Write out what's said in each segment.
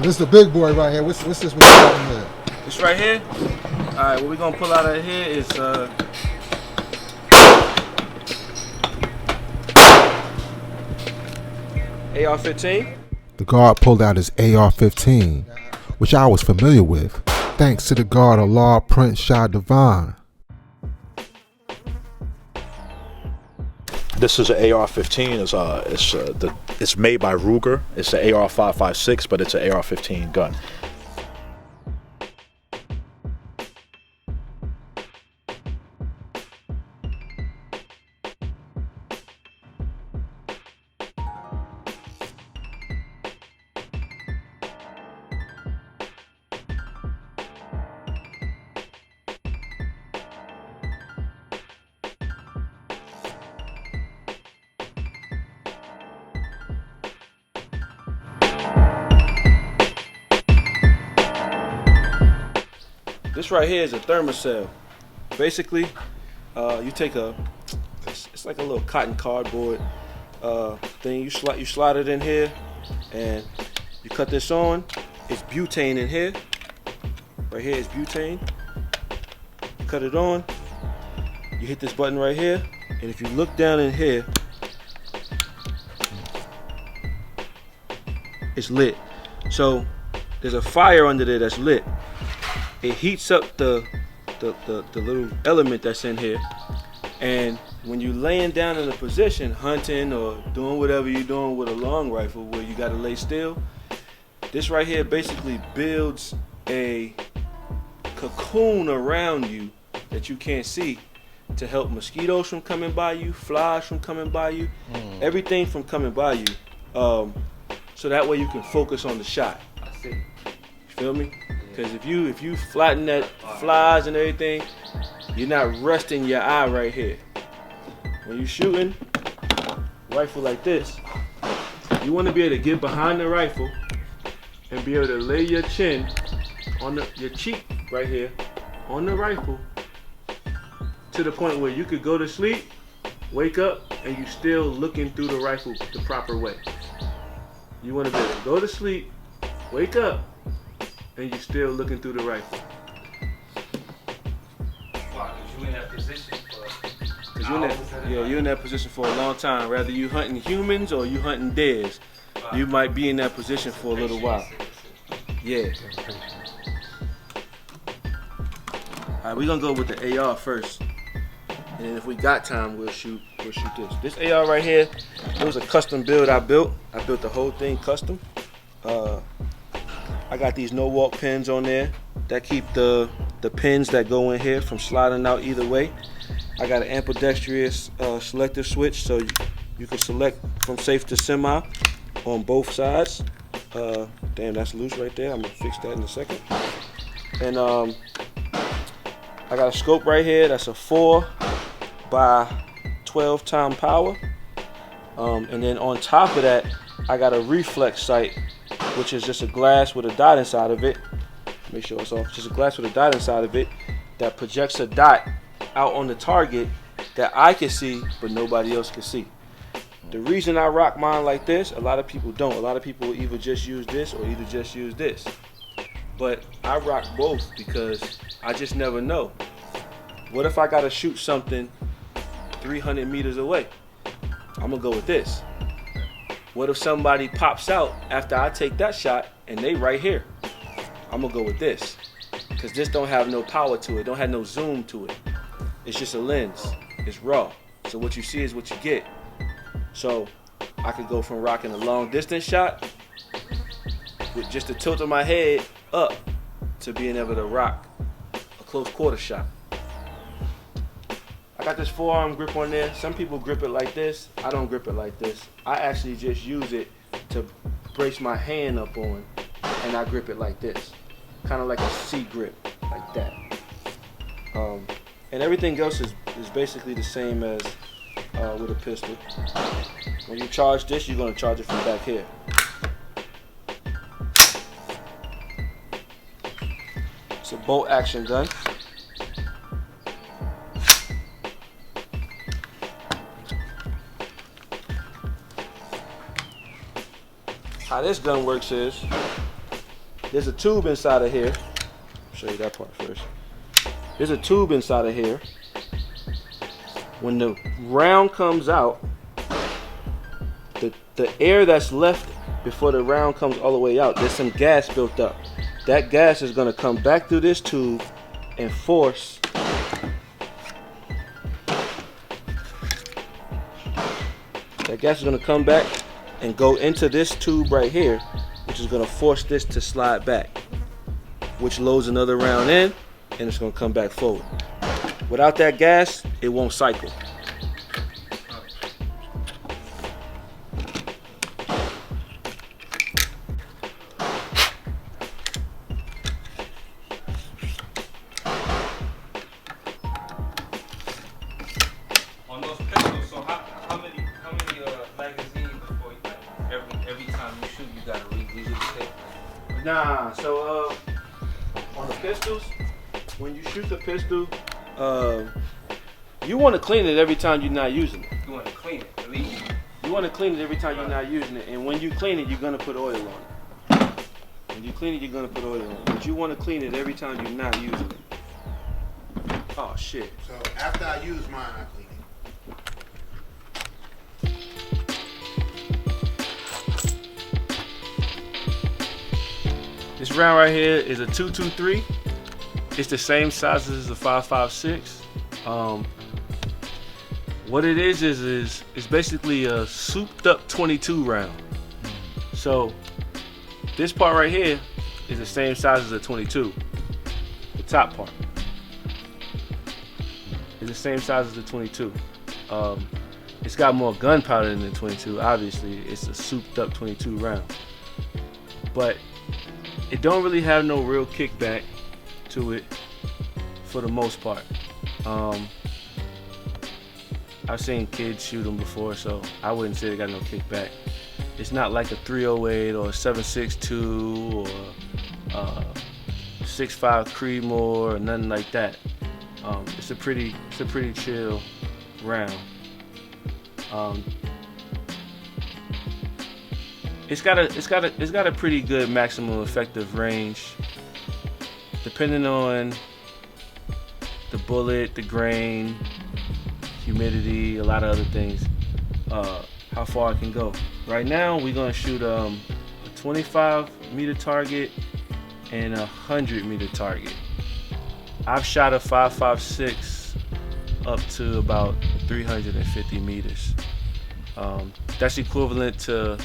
So this is the big boy right here. What's this we're starting with? This right here? Alright, what we're gonna pull out of here is AR-15. The guard pulled out his AR-15, which I was familiar with, thanks to the guard of Law Prince Shah Devon. This is an AR-15. It's made by Ruger. It's an AR-556, but it's an AR-15 gun. This right here is a Thermocell. Basically, you take it's like a little cotton cardboard thing. You slide it in here, and you cut this on. It's butane in here. Right here is butane. You cut it on. You hit this button right here, and if you look down in here, it's lit. So there's a fire under there that's lit. It heats up the little element that's in here, and when you're laying down in a position, hunting or doing whatever you're doing with a long rifle where you gotta lay still, this right here basically builds a cocoon around you that you can't see to help mosquitoes from coming by you, flies from coming by you, everything from coming by you, so that way you can focus on the shot. I see. You feel me? Because if you flatten that flies and everything, you're not resting your eye right here. When you're shooting a rifle like this, you want to be able to get behind the rifle and be able to lay your chin on your cheek right here on the rifle to the point where you could go to sleep, wake up, and you're still looking through the rifle the proper way. You want to be able to go to sleep, wake up, and you're still looking through the rifle. Wow, because you in that position for You're in that position for a long time. Whether you hunting humans or you hunting deers, you might be in that position for a little while. Yeah. Alright, we're gonna go with the AR first. And then if we got time, we'll shoot this. This AR right here, it was a custom build I built. I built the whole thing custom. I got these no-walk pins on there that keep the pins that go in here from sliding out either way. I got an ambidextrous selective switch, so you can select from safe to semi on both sides. Damn, that's loose right there. I'm gonna fix that in a second. And I got a scope right here. That's a 4x12 time power. And then on top of that, I got a Reflex Sight, which is just a glass with a dot inside of it. Make sure it's off. Just a glass with a dot inside of it that projects a dot out on the target that I can see, but nobody else can see. The reason I rock mine like this, a lot of people don't. A lot of people either just use this or either just use this. But I rock both because I just never know. What if I gotta shoot something 300 meters away? I'm gonna go with this. What if somebody pops out after I take that shot and they right here? I'm gonna go with this. Cause this don't have no power to it, don't have no zoom to it. It's just a lens, it's raw. So what you see is what you get. So I could go from rocking a long distance shot with just the tilt of my head up to being able to rock a close quarter shot. I got this forearm grip on there. Some people grip it like this. I don't grip it like this. I actually just use it to brace my hand up on, and I grip it like this. Kind of like a C grip, like that. And everything else is basically the same as with a pistol. When you charge this, you're gonna charge it from back here. It's a bolt action gun. How this gun works is there's a tube inside of here. I'll show you that part first. There's a tube inside of here. When the round comes out, the air that's left before the round comes all the way out, there's some gas built up. That gas is gonna come back through this tube and force that gas is gonna come back and go into this tube right here, which is gonna force this to slide back, which loads another round in, and it's gonna come back forward. Without that gas, it won't cycle. On those pistols, so how many magazines before you, like, every time you shoot you gotta redo the tape? Nah, so on the pistols, when you shoot the pistol, you want to clean it every time you're not using it. You wanna clean it, at least. You want to clean it every time you're not using it, and when you clean it, you're gonna put oil on it. When you clean it, you're gonna put oil on it, but you want to clean it every time you're not using it. Oh shit! So after I use mine, I clean it. This round right here is a 223. It's the same size as the 5.56. What it is it's basically a souped up 22 round. So this part right here is the same size as the 22. The top part is the same size as the 22. It's got more gunpowder than the 22. Obviously, it's a souped up 22 round, but it don't really have no real kickback to it for the most part. I've seen kids shoot them before, so I wouldn't say they got no kickback. It's not like a 308 or a 7.62 or 6.5 Creedmoor or nothing like that. It's a pretty chill round. It's got a pretty good maximum effective range, depending on the bullet, the grain, humidity, a lot of other things. How far it can go. Right now, we're gonna shoot a 25-meter target and a 100-meter target. I've shot a 5.56 up to about 350 meters. That's equivalent to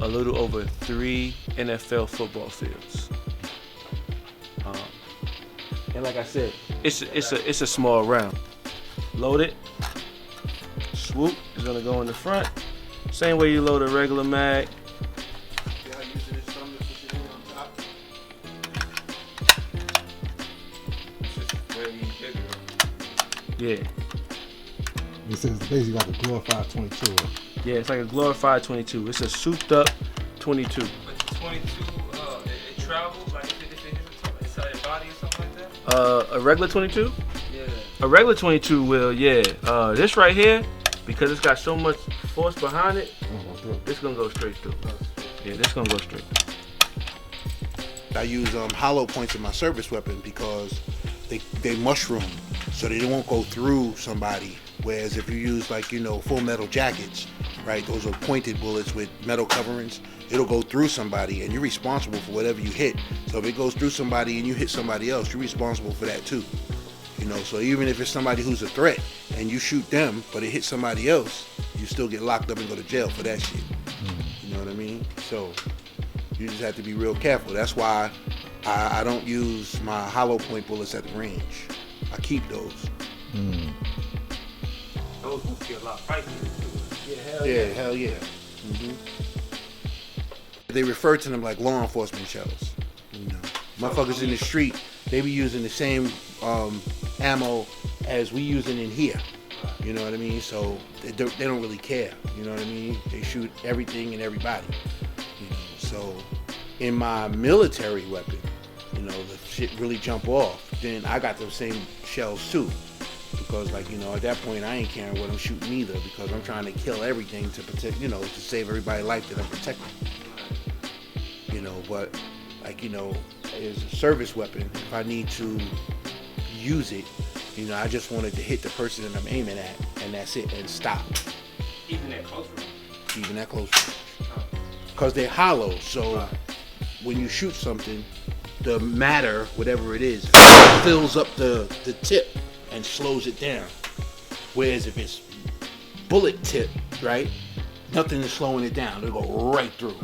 a little over 3 NFL football fields. And like I said, it's a small round. Load it. Swoop is gonna go in the front. Same way you load a regular mag. Y'all using this thumb to push it in on top? It's just way bigger. Yeah. It says basically like a glorified 22. Yeah, it's like a glorified 22. It's a souped up 22. But the 22, it travels, like if it hits inside your body or something like that? A regular 22? Yeah. A regular 22 will, yeah. This right here, because it's got so much force behind it, this gonna go straight through. Yeah, this gonna go straight through. I use hollow points in my service weapon because they mushroom, so they won't go through somebody. Whereas if you use full metal jackets, right? Those are pointed bullets with metal coverings. It'll go through somebody, and you're responsible for whatever you hit. So if it goes through somebody and you hit somebody else, you're responsible for that too. So even if it's somebody who's a threat and you shoot them, but it hits somebody else, you still get locked up and go to jail for that shit. You know what I mean? So you just have to be real careful. That's why I don't use my hollow point bullets at the range. I keep those. Those will feel a lot pricier. Yeah, Hell yeah. They refer to them like law enforcement shells. Motherfuckers in the street, they be using the same ammo as we using in here. You know what I mean? So they don't really care. You know what I mean? They shoot everything and everybody. So in my military weapon, the shit really jump off. Then I got those same shells too. Because at that point I ain't caring what I'm shooting either, because I'm trying to kill everything to protect, to save everybody's life that I'm protecting. But like, you know, as a service weapon. If I need to use it, you know, I just wanted to hit the person that I'm aiming at, and that's it, and stop. Even that close range. Even that close, because they're hollow. So when you shoot something, the matter, whatever it is, fills up the tip and slows it down. Whereas if it's bullet tip, right, nothing is slowing it down. It'll go right through.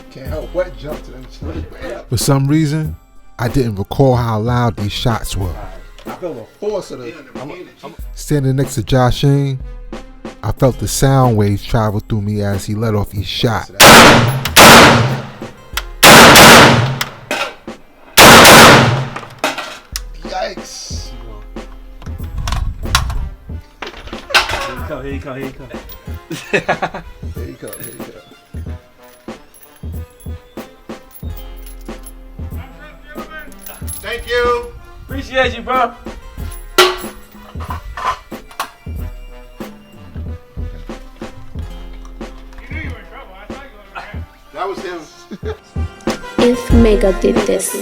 Can't help but jump to them. For some reason, I didn't recall how loud these shots were. I feel the force of the. Standing next to Joshing, I felt the sound waves travel through me as he let off each shot. Yikes! Here you come. Here you come. Thank you. Appreciate you, bro. That was him. If Mecca did this.